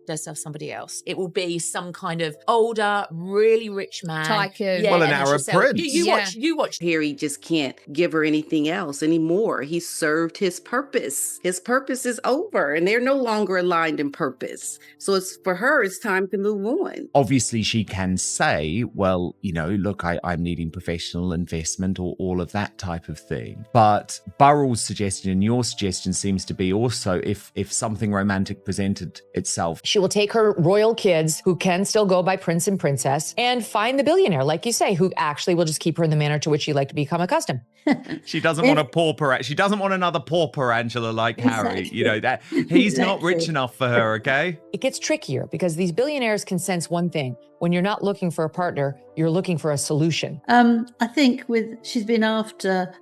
herself somebody else. It will be some kind of older, really rich man. Tycoon. Yeah, Well, an and then Arab she'll sell- prince. You watch. Harry just can't give her anything else anymore. He served his purpose. His purpose is over, and they're no longer aligned in purpose. So for her, it's time to move on. Obviously, she can say, well, look, I'm needing professional investment or all of that type of thing. But Burrell's suggestion and your suggestion seems to be also if something romantic presented itself. She will take her royal kids who can still go by prince and princess and find the billionaire, like you say, who actually will just keep her in the manner to which she'd like to become accustomed. She doesn't want a pauper. She doesn't want another pauper Angela like Harry. That he's not rich enough for her, okay? It gets trickier because these billionaires can sense one thing. When you're not looking for a partner, you're looking for a solution. I think she's been after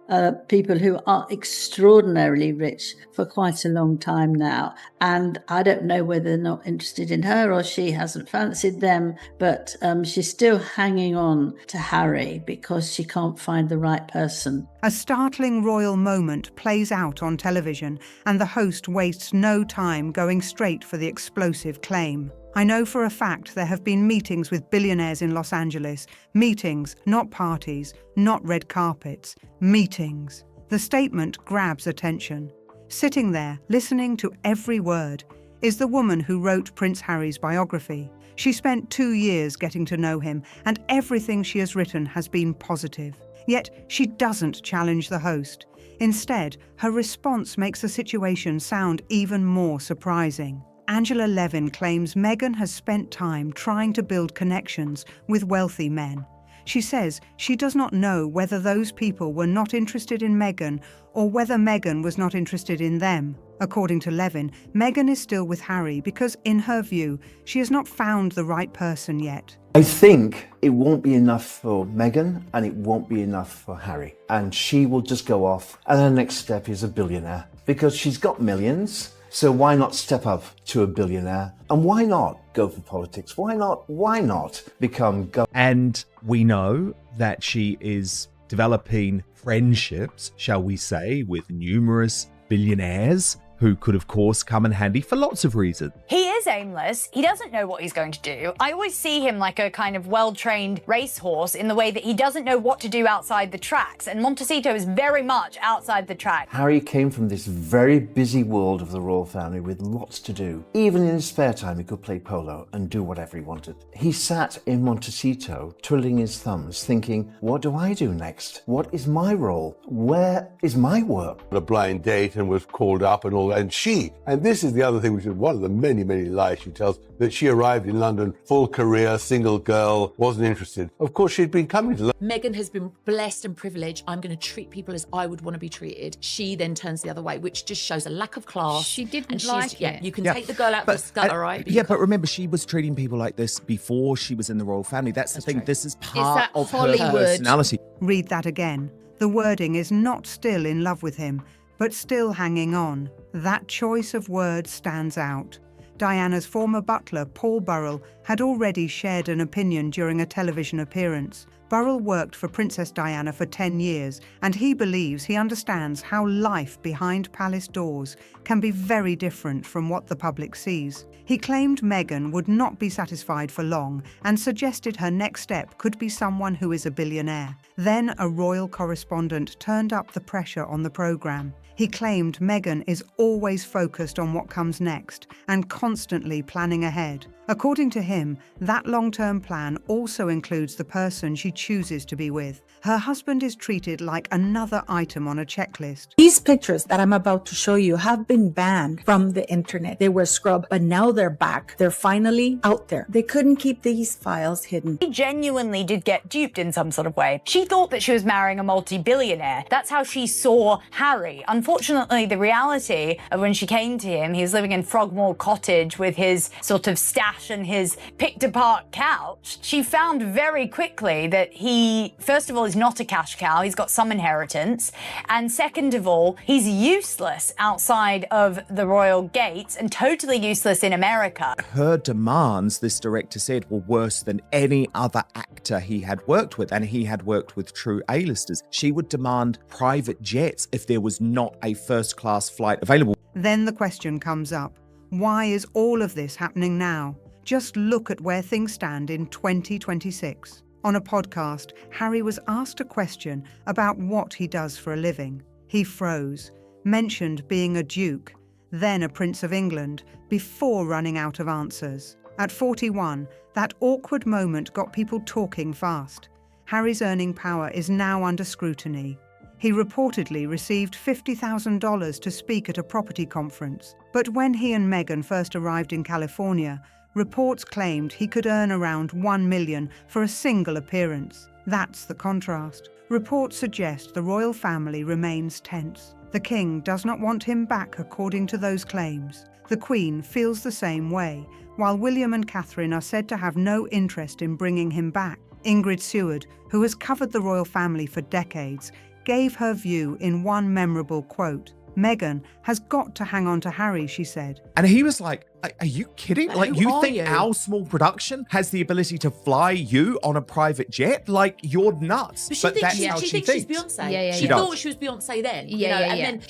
people who are extraordinarily rich for quite a long time now. And I don't know whether they're not interested in her or she hasn't fancied them, but she's still hanging on to Harry because she can't find the right person. A startling royal moment plays out on television, and the host wastes no time going straight for the explosive claim. I know for a fact there have been meetings with billionaires in Los Angeles. Meetings, not parties, not red carpets. Meetings. The statement grabs attention. Sitting there, listening to every word, is the woman who wrote Prince Harry's biography. She spent 2 years getting to know him, and everything she has written has been positive. Yet she doesn't challenge the host. Instead, her response makes the situation sound even more surprising. Angela Levin claims Meghan has spent time trying to build connections with wealthy men. She says she does not know whether those people were not interested in Meghan or whether Meghan was not interested in them. According to Levin, Meghan is still with Harry because, in her view, she has not found the right person yet. I think it won't be enough for Meghan and it won't be enough for Harry. And she will just go off and her next step is a billionaire because she's got millions. So why not step up to a billionaire? And why not go for politics? Why not become And we know that she is developing friendships, shall we say, with numerous billionaires who could, of course, come in handy for lots of reasons. He is aimless. He doesn't know what he's going to do. I always see him like a kind of well-trained racehorse in the way that he doesn't know what to do outside the tracks. And Montecito is very much outside the track. Harry came from this very busy world of the royal family with lots to do. Even in his spare time, he could play polo and do whatever he wanted. He sat in Montecito, twiddling his thumbs, thinking, what do I do next? What is my role? Where is my work? A blind date and was called up and all. And this is the other thing, which is one of the many, many lies she tells, that she arrived in London, full career, single girl, wasn't interested. Of course, she'd been coming to London. Meghan has been blessed and privileged. I'm going to treat people as I would want to be treated. She then turns the other way, which just shows a lack of class. She didn't and like it. Yeah, you can take the girl out of the gutter, right? But remember, she was treating people like this before she was in the royal family. That's the thing. True. This is part that of Hollywood? her personality. Read that again. The wording is not still in love with him, but still hanging on. That choice of words stands out. Diana's former butler, Paul Burrell, had already shared an opinion during a television appearance. Burrell worked for Princess Diana for 10 years, and he believes he understands how life behind palace doors can be very different from what the public sees. He claimed Meghan would not be satisfied for long and suggested her next step could be someone who is a billionaire. Then a royal correspondent turned up the pressure on the programme. He claimed Meghan is always focused on what comes next and constantly planning ahead. According to him, that long-term plan also includes the person she chooses to be with. Her husband is treated like another item on a checklist. These pictures that I'm about to show you have been banned from the internet. They were scrubbed, but now they're back. They're finally out there. They couldn't keep these files hidden. She genuinely did get duped in some sort of way. She thought that she was marrying a multi-billionaire. That's how she saw Harry. Unfortunately, the reality of when she came to him, he was living in Frogmore Cottage with his sort of stash and his picked-apart couch. She found very quickly that he, first of all, is not a cash cow. He's got some inheritance. And second of all, he's useless outside of the royal gates and totally useless in America. Her demands, this director said, were worse than any other actor he had worked with, and he had worked with true A-listers. She would demand private jets if there was not a first-class flight available. Then the question comes up. Why is all of this happening now? Just look at where things stand in 2026. On a podcast, Harry was asked a question about what he does for a living. He froze, mentioned being a duke, then a Prince of England, before running out of answers. At 41, that awkward moment got people talking fast. Harry's earning power is now under scrutiny. He reportedly received $50,000 to speak at a property conference. But when he and Meghan first arrived in California, reports claimed he could earn around $1 million for a single appearance. That's the contrast. Reports suggest the royal family remains tense. The king does not want him back according to those claims. The Queen feels the same way, while William and Catherine are said to have no interest in bringing him back. Ingrid Seward, who has covered the royal family for decades, gave her view in one memorable quote. Meghan has got to hang on to Harry, she said. And he was like, are you kidding? Who Like, you are think you? our small production has the ability to fly you on a private jet? Like, you're nuts. But That's how she she thinks she's thinks. Beyonce. She She does. thought she was Beyonce then. you Yeah, know, yeah, and yeah. then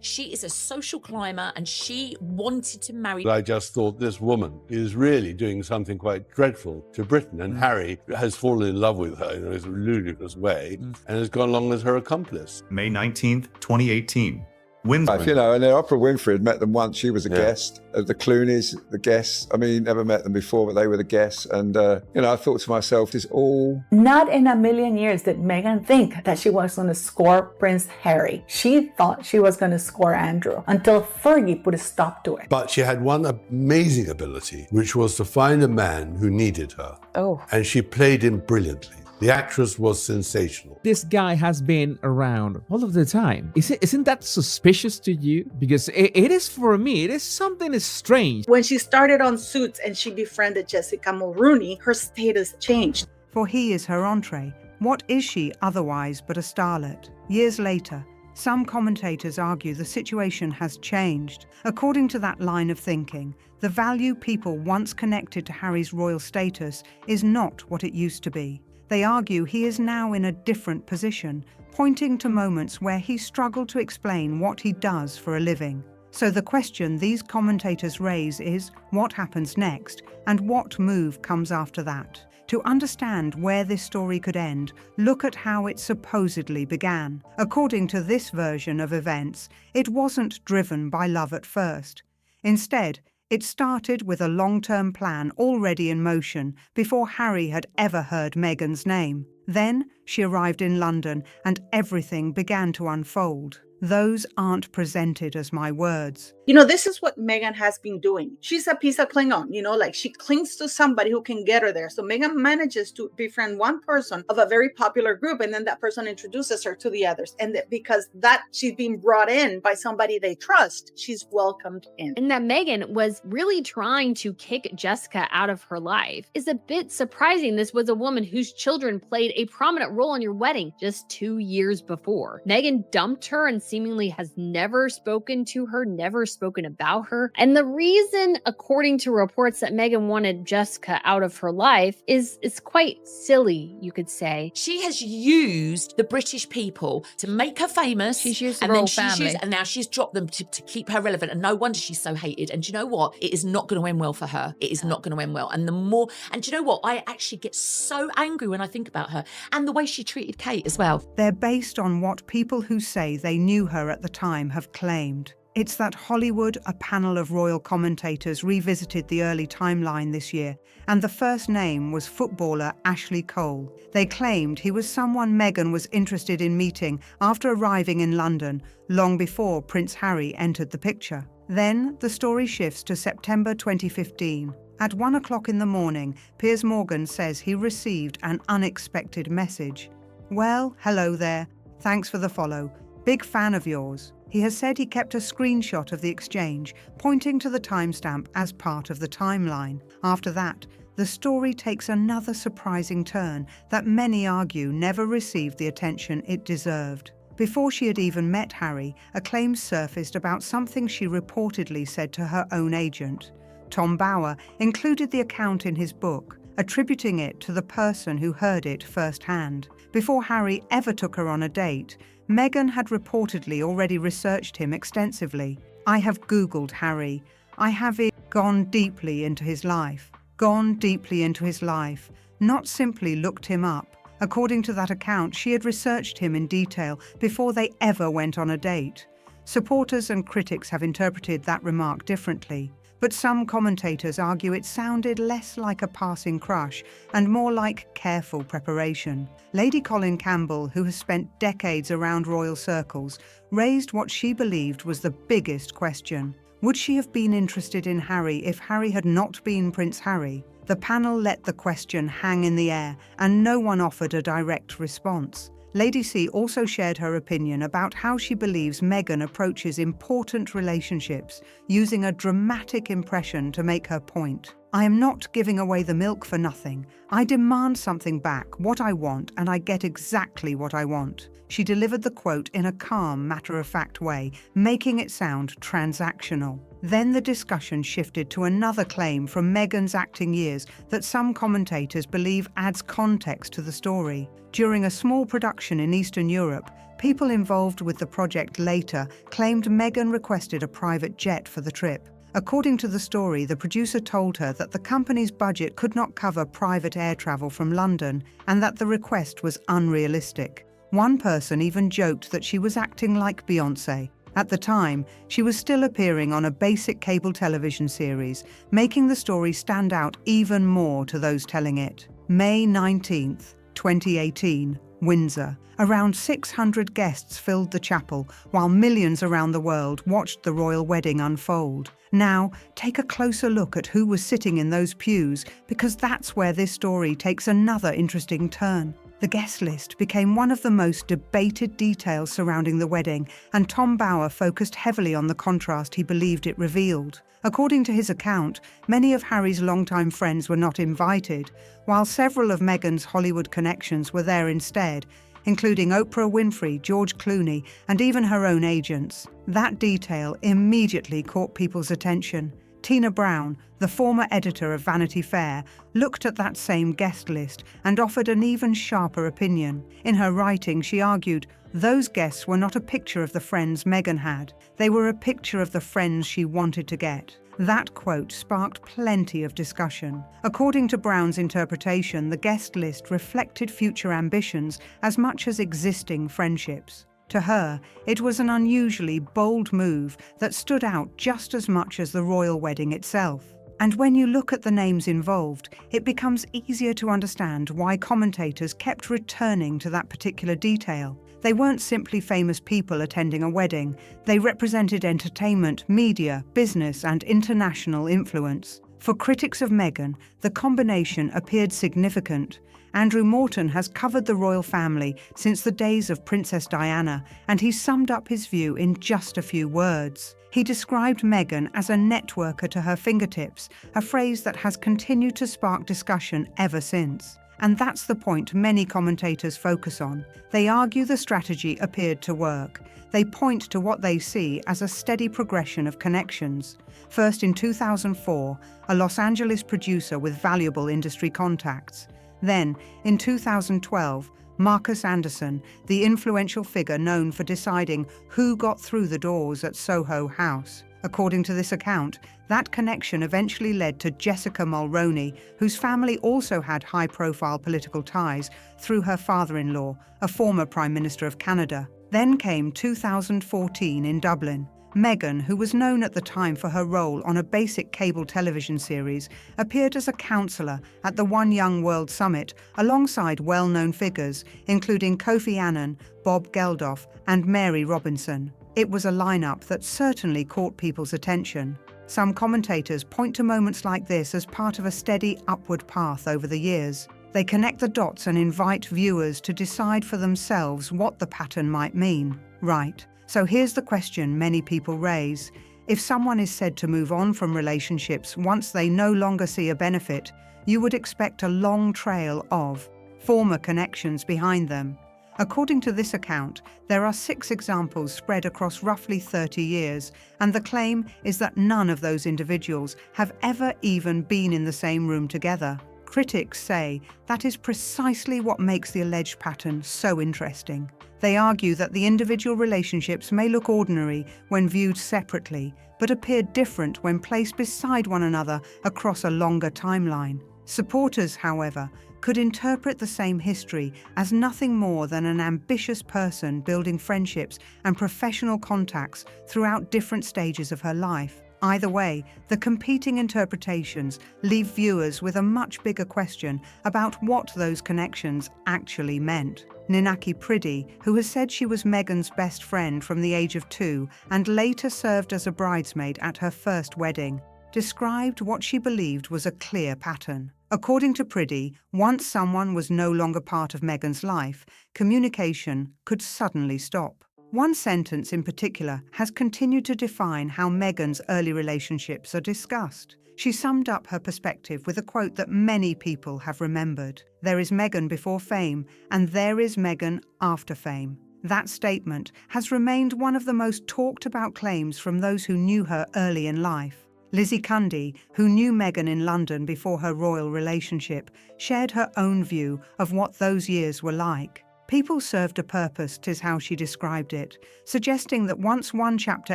she is a social climber and she wanted to marry. I just thought this woman is really doing something quite dreadful to Britain, and Harry has fallen in love with her in a ludicrous way and has gone along as her accomplice. May 19th, 2018. Windsor. You know, and Oprah Winfrey had met them once. She was a Yeah. guest. The Clooneys, the guests. I mean, never met them before, but they were the guests. And, I thought to myself, this all... Not in a million years did Meghan think that she was going to score Prince Harry. She thought she was going to score Andrew until Fergie put a stop to it. But she had one amazing ability, which was to find a man who needed her. Oh. And she played him brilliantly. The actress was sensational. This guy has been around all of the time. Isn't that suspicious to you? Because it is for me. It is something strange. When she started on Suits and she befriended Jessica Mulrooney, her status changed. For he is her entree. What is she otherwise but a starlet? Years later, some commentators argue the situation has changed. According to that line of thinking, the value people once connected to Harry's royal status is not what it used to be. They argue he is now in a different position, pointing to moments where he struggled to explain what he does for a living. So the question these commentators raise is, what happens next, and what move comes after that? To understand where this story could end, look at how it supposedly began. According to this version of events, it wasn't driven by love at first. Instead, it started with a long-term plan already in motion before Harry had ever heard Meghan's name. Then she arrived in London and everything began to unfold. Those aren't presented as my words. You know, this is what Meghan has been doing. She's a piece of Klingon, like she clings to somebody who can get her there. So Meghan manages to befriend one person of a very popular group, and then that person introduces her to the others. And because she's being brought in by somebody they trust, she's welcomed in. And that Meghan was really trying to kick Jessica out of her life is a bit surprising. This was a woman whose children played a prominent role in your wedding just 2 years before. Meghan dumped her and seemingly has never spoken to her, never spoken about her. And the reason, according to reports, that Meghan wanted Jessica out of her life is quite silly, you could say. She has used the British people to make her famous. She's used the and then royal she's family. used, and now she's dropped them to keep her relevant. And no wonder she's so hated. And do you know what? It is not going to end well for her. It is not going to end well. And do you know what? I actually get so angry when I think about her and the way she treated Kate as well. They're based on what people who say they knew her at the time have claimed. It's that Hollywood, a panel of royal commentators, revisited the early timeline this year, and the first name was footballer Ashley Cole. They claimed he was someone Meghan was interested in meeting after arriving in London, long before Prince Harry entered the picture. Then the story shifts to September 2015. At 1 o'clock in the morning, Piers Morgan says he received an unexpected message. Well, hello there. Thanks for the follow. Big fan of yours. He has said he kept a screenshot of the exchange, pointing to the timestamp as part of the timeline. After that, the story takes another surprising turn that many argue never received the attention it deserved. Before she had even met Harry, a claim surfaced about something she reportedly said to her own agent. Tom Bauer included the account in his book, attributing it to the person who heard it firsthand. Before Harry ever took her on a date, Meghan had reportedly already researched him extensively. I have Googled Harry. I have gone deeply into his life. Gone deeply into his life. Not simply looked him up. According to that account, she had researched him in detail before they ever went on a date. Supporters and critics have interpreted that remark differently, but some commentators argue it sounded less like a passing crush and more like careful preparation. Lady Colin Campbell, who has spent decades around royal circles, raised what she believed was the biggest question. Would she have been interested in Harry if Harry had not been Prince Harry? The panel let the question hang in the air, and no one offered a direct response. Lady C also shared her opinion about how she believes Meghan approaches important relationships, using a dramatic impression to make her point. I am not giving away the milk for nothing. I demand something back, what I want, and I get exactly what I want. She delivered the quote in a calm, matter-of-fact way, making it sound transactional. Then the discussion shifted to another claim from Meghan's acting years that some commentators believe adds context to the story. During a small production in Eastern Europe, people involved with the project later claimed Meghan requested a private jet for the trip. According to the story, the producer told her that the company's budget could not cover private air travel from London and that the request was unrealistic. One person even joked that she was acting like Beyoncé. At the time, she was still appearing on a basic cable television series, making the story stand out even more to those telling it. May 19th, 2018, Windsor. Around 600 guests filled the chapel, while millions around the world watched the royal wedding unfold. Now, take a closer look at who was sitting in those pews, because that's where this story takes another interesting turn. The guest list became one of the most debated details surrounding the wedding, and Tom Bower focused heavily on the contrast he believed it revealed. According to his account, many of Harry's longtime friends were not invited, while several of Meghan's Hollywood connections were there instead, including Oprah Winfrey, George Clooney, and even her own agents. That detail immediately caught people's attention. Tina Brown, the former editor of Vanity Fair, looked at that same guest list and offered an even sharper opinion. In her writing, she argued, those guests were not a picture of the friends Meghan had. They were a picture of the friends she wanted to get. That quote sparked plenty of discussion. According to Brown's interpretation, the guest list reflected future ambitions as much as existing friendships. To her, it was an unusually bold move that stood out just as much as the royal wedding itself. And when you look at the names involved, it becomes easier to understand why commentators kept returning to that particular detail. They weren't simply famous people attending a wedding. They represented entertainment, media, business, and international influence. For critics of Meghan, the combination appeared significant. Andrew Morton has covered the royal family since the days of Princess Diana, and he summed up his view in just a few words. He described Meghan as a networker to her fingertips, a phrase that has continued to spark discussion ever since. And that's the point many commentators focus on. They argue the strategy appeared to work. They point to what they see as a steady progression of connections. First in 2004, a Los Angeles producer with valuable industry contacts. Then, in 2012, Marcus Anderson, the influential figure known for deciding who got through the doors at Soho House. According to this account, that connection eventually led to Jessica Mulroney, whose family also had high-profile political ties through her father-in-law, a former Prime Minister of Canada. Then came 2014 in Dublin. Meghan, who was known at the time for her role on a basic cable television series, appeared as a counsellor at the One Young World Summit alongside well-known figures, including Kofi Annan, Bob Geldof, and Mary Robinson. It was a lineup that certainly caught people's attention. Some commentators point to moments like this as part of a steady upward path over the years. They connect the dots and invite viewers to decide for themselves what the pattern might mean. Right. So here's the question many people raise. If someone is said to move on from relationships once they no longer see a benefit, you would expect a long trail of former connections behind them. According to this account, there are 6 examples spread across roughly 30 years, and the claim is that none of those individuals have ever even been in the same room together. Critics say that is precisely what makes the alleged pattern so interesting. They argue that the individual relationships may look ordinary when viewed separately, but appear different when placed beside one another across a longer timeline. Supporters, however, could interpret the same history as nothing more than an ambitious person building friendships and professional contacts throughout different stages of her life. Either way, the competing interpretations leave viewers with a much bigger question about what those connections actually meant. Ninaki Priddy, who has said she was Meghan's best friend from the age of 2 and later served as a bridesmaid at her first wedding, described what she believed was a clear pattern. According to Priddy, once someone was no longer part of Meghan's life, communication could suddenly stop. One sentence in particular has continued to define how Meghan's early relationships are discussed. She summed up her perspective with a quote that many people have remembered. "There is Meghan before fame, and there is Meghan after fame." That statement has remained one of the most talked about claims from those who knew her early in life. Lizzie Cundy, who knew Meghan in London before her royal relationship, shared her own view of what those years were like. "People served a purpose," 'tis how she described it, suggesting that once one chapter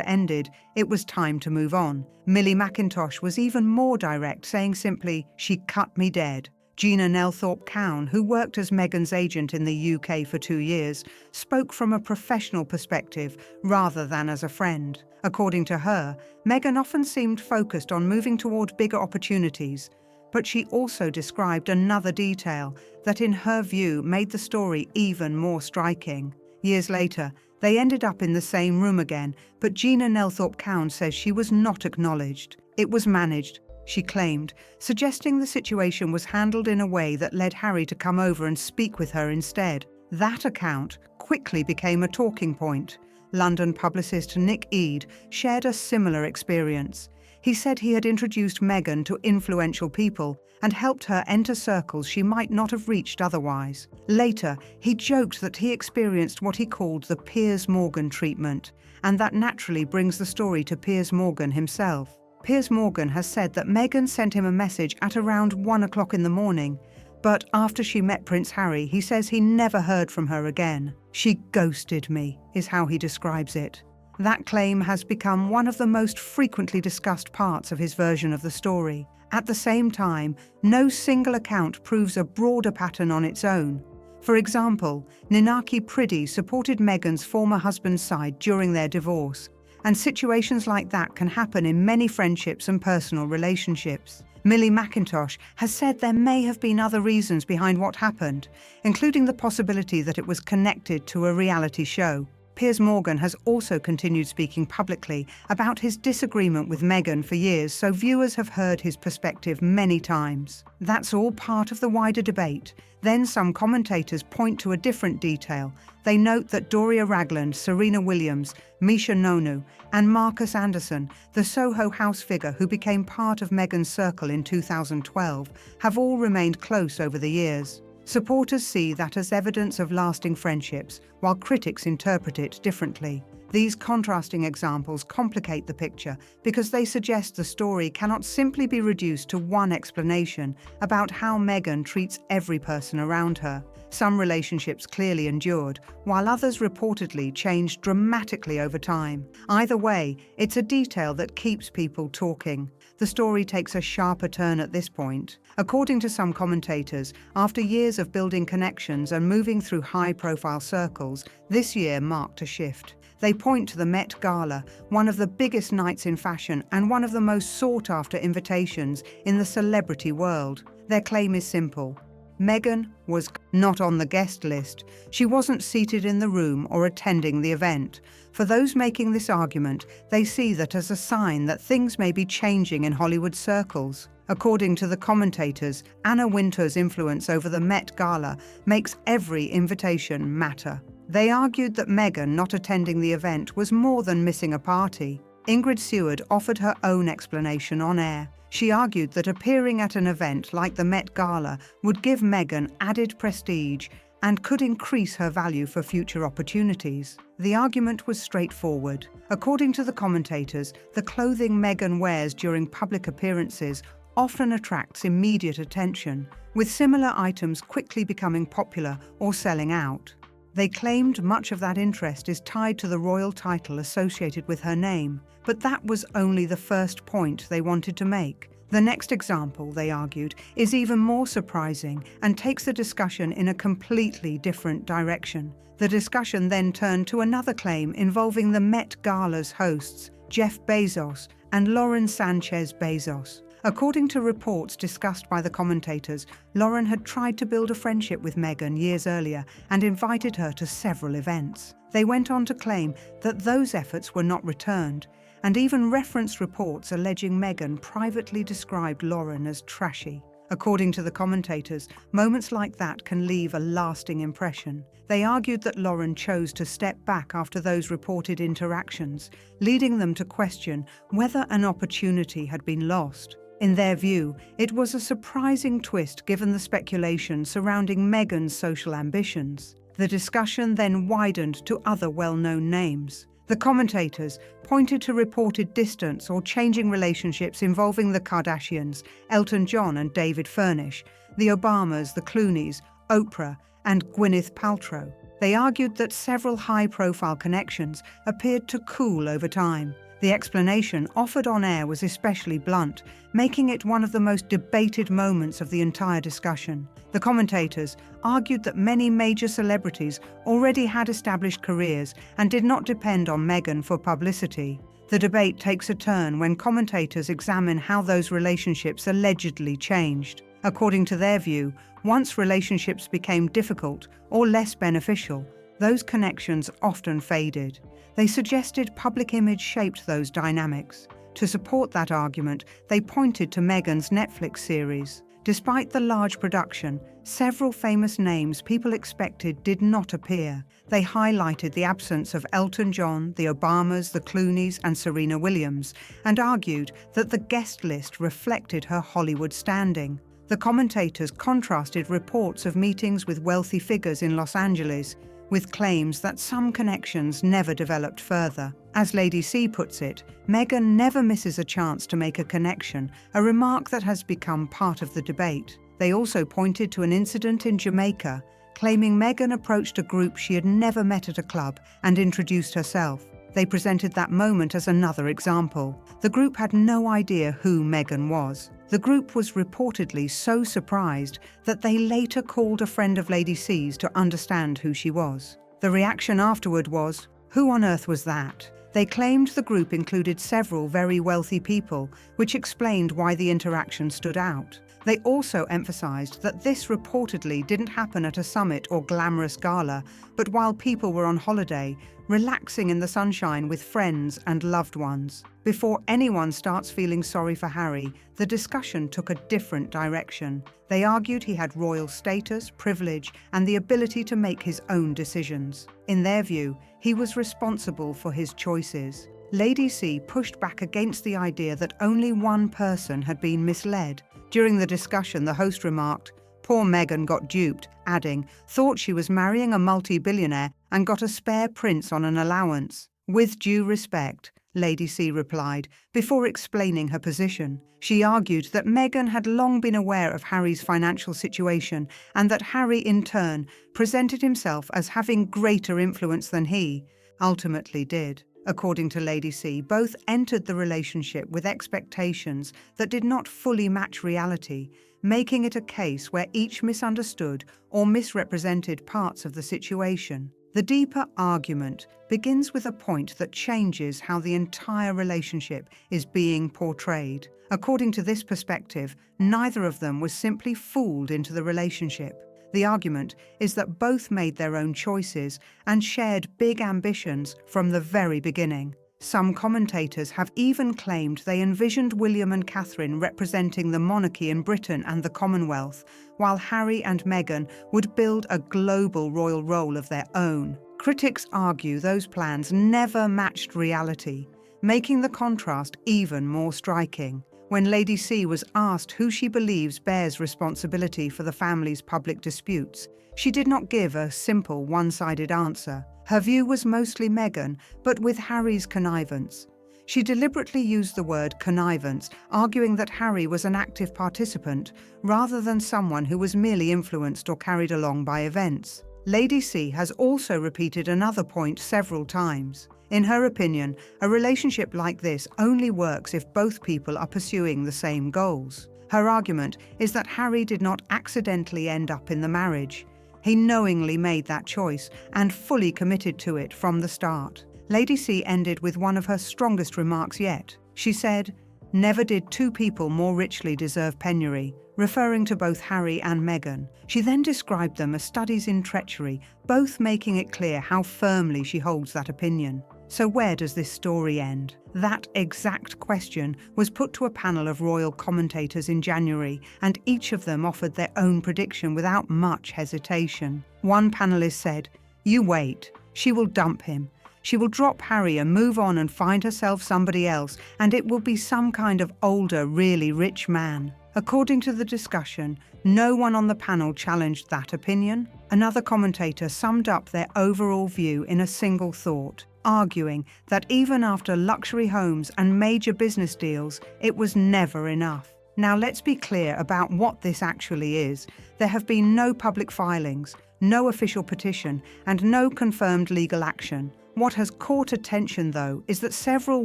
ended, it was time to move on. Millie McIntosh was even more direct, saying simply, "She cut me dead." Gina Nelthorpe-Cowan, who worked as Meghan's agent in the UK for 2 years, spoke from a professional perspective rather than as a friend. According to her, Meghan often seemed focused on moving toward bigger opportunities, but she also described another detail that in her view made the story even more striking. Years later, they ended up in the same room again, but Gina Nelthorpe-Cowan says she was not acknowledged. It was managed, she claimed, suggesting the situation was handled in a way that led Harry to come over and speak with her instead. That account quickly became a talking point. London publicist Nick Eade shared a similar experience. He said he had introduced Meghan to influential people and helped her enter circles she might not have reached otherwise. Later, he joked that he experienced what he called the Piers Morgan treatment, and that naturally brings the story to Piers Morgan himself. Piers Morgan has said that Meghan sent him a message at around 1 o'clock in the morning, but after she met Prince Harry, he says he never heard from her again. "She ghosted me," is how he describes it. That claim has become one of the most frequently discussed parts of his version of the story. At the same time, no single account proves a broader pattern on its own. For example, Ninaki Priddy supported Meghan's former husband's side during their divorce, and situations like that can happen in many friendships and personal relationships. Millie McIntosh has said there may have been other reasons behind what happened, including the possibility that it was connected to a reality show. Piers Morgan has also continued speaking publicly about his disagreement with Meghan for years, so viewers have heard his perspective many times. That's all part of the wider debate. Then some commentators point to a different detail. They note that Doria Ragland, Serena Williams, Misha Nonu, and Marcus Anderson, the Soho House figure who became part of Meghan's circle in 2012, have all remained close over the years. Supporters see that as evidence of lasting friendships, while critics interpret it differently. These contrasting examples complicate the picture because they suggest the story cannot simply be reduced to one explanation about how Meghan treats every person around her. Some relationships clearly endured, while others reportedly changed dramatically over time. Either way, it's a detail that keeps people talking. The story takes a sharper turn at this point. According to some commentators, after years of building connections and moving through high-profile circles, this year marked a shift. They point to the Met Gala, one of the biggest nights in fashion and one of the most sought-after invitations in the celebrity world. Their claim is simple. Meghan was not on the guest list. She wasn't seated in the room or attending the event. For those making this argument, they see that as a sign that things may be changing in Hollywood circles. According to the commentators, Anna Wintour's influence over the Met Gala makes every invitation matter. They argued that Meghan not attending the event was more than missing a party. Ingrid Seward offered her own explanation on air. She argued that appearing at an event like the Met Gala would give Meghan added prestige and could increase her value for future opportunities. The argument was straightforward. According to the commentators, the clothing Meghan wears during public appearances often attracts immediate attention, with similar items quickly becoming popular or selling out. They claimed much of that interest is tied to the royal title associated with her name, but that was only the first point they wanted to make. The next example, they argued, is even more surprising and takes the discussion in a completely different direction. The discussion then turned to another claim involving the Met Gala's hosts, Jeff Bezos and Lauren Sanchez Bezos. According to reports discussed by the commentators, Lauren had tried to build a friendship with Meghan years earlier and invited her to several events. They went on to claim that those efforts were not returned, and even referenced reports alleging Meghan privately described Lauren as trashy. According to the commentators, moments like that can leave a lasting impression. They argued that Lauren chose to step back after those reported interactions, leading them to question whether an opportunity had been lost. In their view, it was a surprising twist given the speculation surrounding Meghan's social ambitions. The discussion then widened to other well-known names. The commentators pointed to reported distance or changing relationships involving the Kardashians, Elton John and David Furnish, the Obamas, the Clooneys, Oprah, and Gwyneth Paltrow. They argued that several high-profile connections appeared to cool over time. The explanation offered on air was especially blunt, making it one of the most debated moments of the entire discussion. The commentators argued that many major celebrities already had established careers and did not depend on Meghan for publicity. The debate takes a turn when commentators examine how those relationships allegedly changed. According to their view, once relationships became difficult or less beneficial, those connections often faded. They suggested public image shaped those dynamics. To support that argument, they pointed to Meghan's Netflix series. Despite the large production, several famous names people expected did not appear. They highlighted the absence of Elton John, the Obamas, the Clooneys, and Serena Williams, and argued that the guest list reflected her Hollywood standing. The commentators contrasted reports of meetings with wealthy figures in Los Angeles with claims that some connections never developed further. As Lady C puts it, Meghan never misses a chance to make a connection, a remark that has become part of the debate. They also pointed to an incident in Jamaica, claiming Meghan approached a group she had never met at a club and introduced herself. They presented that moment as another example. The group had no idea who Meghan was. The group was reportedly so surprised that they later called a friend of Lady C's to understand who she was. The reaction afterward was, "Who on earth was that?" They claimed the group included several very wealthy people, which explained why the interaction stood out. They also emphasized that this reportedly didn't happen at a summit or glamorous gala, but while people were on holiday, relaxing in the sunshine with friends and loved ones. Before anyone starts feeling sorry for Harry, the discussion took a different direction. They argued he had royal status, privilege, and the ability to make his own decisions. In their view, he was responsible for his choices. Lady C pushed back against the idea that only one person had been misled. During the discussion, the host remarked, "Poor Meghan got duped," adding, "thought she was marrying a multi-billionaire and got a spare prince on an allowance." "With due respect," Lady C replied, before explaining her position. She argued that Meghan had long been aware of Harry's financial situation and that Harry, in turn, presented himself as having greater influence than he ultimately did. According to Lady C, both entered the relationship with expectations that did not fully match reality, making it a case where each misunderstood or misrepresented parts of the situation. The deeper argument begins with a point that changes how the entire relationship is being portrayed. According to this perspective, neither of them was simply fooled into the relationship. The argument is that both made their own choices and shared big ambitions from the very beginning. Some commentators have even claimed they envisioned William and Catherine representing the monarchy in Britain and the Commonwealth, while Harry and Meghan would build a global royal role of their own. Critics argue those plans never matched reality, making the contrast even more striking. When Lady C was asked who she believes bears responsibility for the family's public disputes, she did not give a simple one-sided answer. Her view was mostly Meghan, but with Harry's connivance. She deliberately used the word connivance, arguing that Harry was an active participant rather than someone who was merely influenced or carried along by events. Lady C has also repeated another point several times. In her opinion, a relationship like this only works if both people are pursuing the same goals. Her argument is that Harry did not accidentally end up in the marriage. He knowingly made that choice and fully committed to it from the start. Lady C ended with one of her strongest remarks yet. She said, "Never did two people more richly deserve penury," referring to both Harry and Meghan. She then described them as studies in treachery, both making it clear how firmly she holds that opinion. So where does this story end? That exact question was put to a panel of royal commentators in January, and each of them offered their own prediction without much hesitation. One panelist said, "You wait. She will dump him. She will drop Harry and move on and find herself somebody else, and it will be some kind of older, really rich man." According to the discussion, no one on the panel challenged that opinion. Another commentator summed up their overall view in a single thought, arguing that even after luxury homes and major business deals, it was never enough. Now let's be clear about what this actually is. There have been no public filings, no official petition, and no confirmed legal action. What has caught attention, though, is that several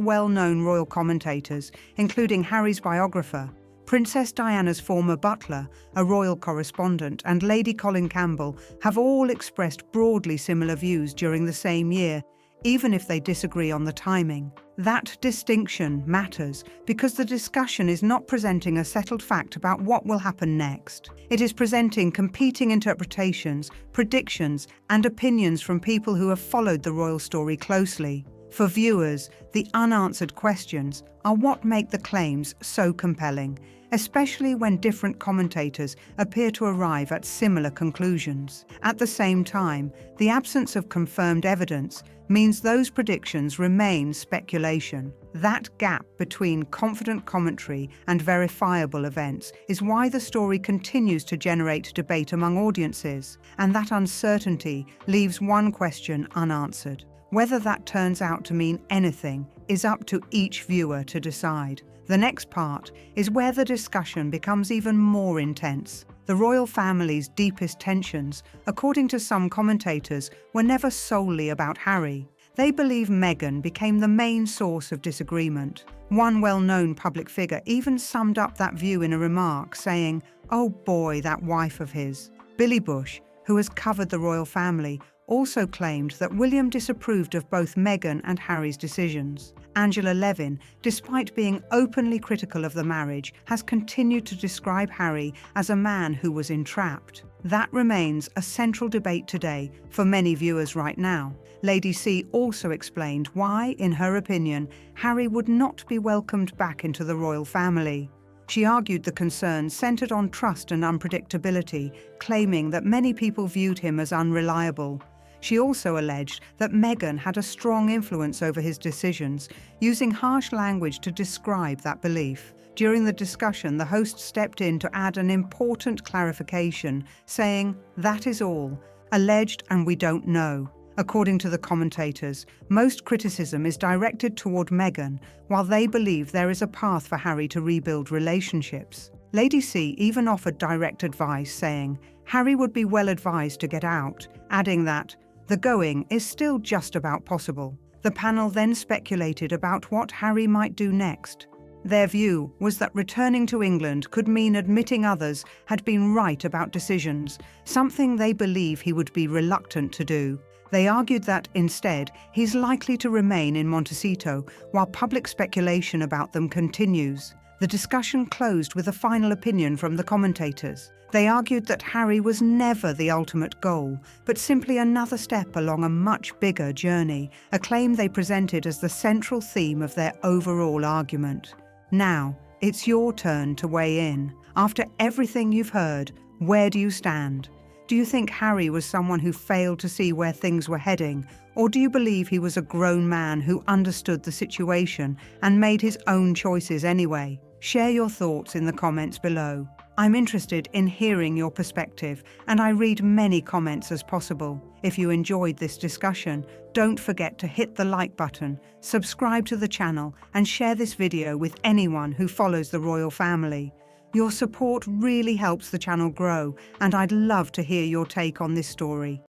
well-known royal commentators, including Harry's biographer, Princess Diana's former butler, a royal correspondent, and Lady Colin Campbell, have all expressed broadly similar views during the same year, even if they disagree on the timing. That distinction matters because the discussion is not presenting a settled fact about what will happen next. It is presenting competing interpretations, predictions, and opinions from people who have followed the royal story closely. For viewers, the unanswered questions are what make the claims so compelling, especially when different commentators appear to arrive at similar conclusions. At the same time, the absence of confirmed evidence means those predictions remain speculation. That gap between confident commentary and verifiable events is why the story continues to generate debate among audiences, and that uncertainty leaves one question unanswered. Whether that turns out to mean anything is up to each viewer to decide. The next part is where the discussion becomes even more intense. The royal family's deepest tensions, according to some commentators, were never solely about Harry. They believe Meghan became the main source of disagreement. One well-known public figure even summed up that view in a remark, saying, "Oh boy, that wife of his." Billy Bush, who has covered the royal family, also claimed that William disapproved of both Meghan and Harry's decisions. Angela Levin, despite being openly critical of the marriage, has continued to describe Harry as a man who was entrapped. That remains a central debate today for many viewers right now. Lady C also explained why, in her opinion, Harry would not be welcomed back into the royal family. She argued the concern centered on trust and unpredictability, claiming that many people viewed him as unreliable. She also alleged that Meghan had a strong influence over his decisions, using harsh language to describe that belief. During the discussion, the host stepped in to add an important clarification, saying, "That is all. Alleged and we don't know." According to the commentators, most criticism is directed toward Meghan, while they believe there is a path for Harry to rebuild relationships. Lady C even offered direct advice, saying Harry would be well advised to get out, adding that the going is still just about possible. The panel then speculated about what Harry might do next. Their view was that returning to England could mean admitting others had been right about decisions, something they believe he would be reluctant to do. They argued that, instead, he's likely to remain in Montecito while public speculation about them continues. The discussion closed with a final opinion from the commentators. They argued that Harry was never the ultimate goal, but simply another step along a much bigger journey, a claim they presented as the central theme of their overall argument. Now, it's your turn to weigh in. After everything you've heard, where do you stand? Do you think Harry was someone who failed to see where things were heading, or do you believe he was a grown man who understood the situation and made his own choices anyway? Share your thoughts in the comments below. I'm interested in hearing your perspective, and I read many comments as possible. If you enjoyed this discussion, don't forget to hit the like button, subscribe to the channel, and share this video with anyone who follows the royal family. Your support really helps the channel grow, and I'd love to hear your take on this story.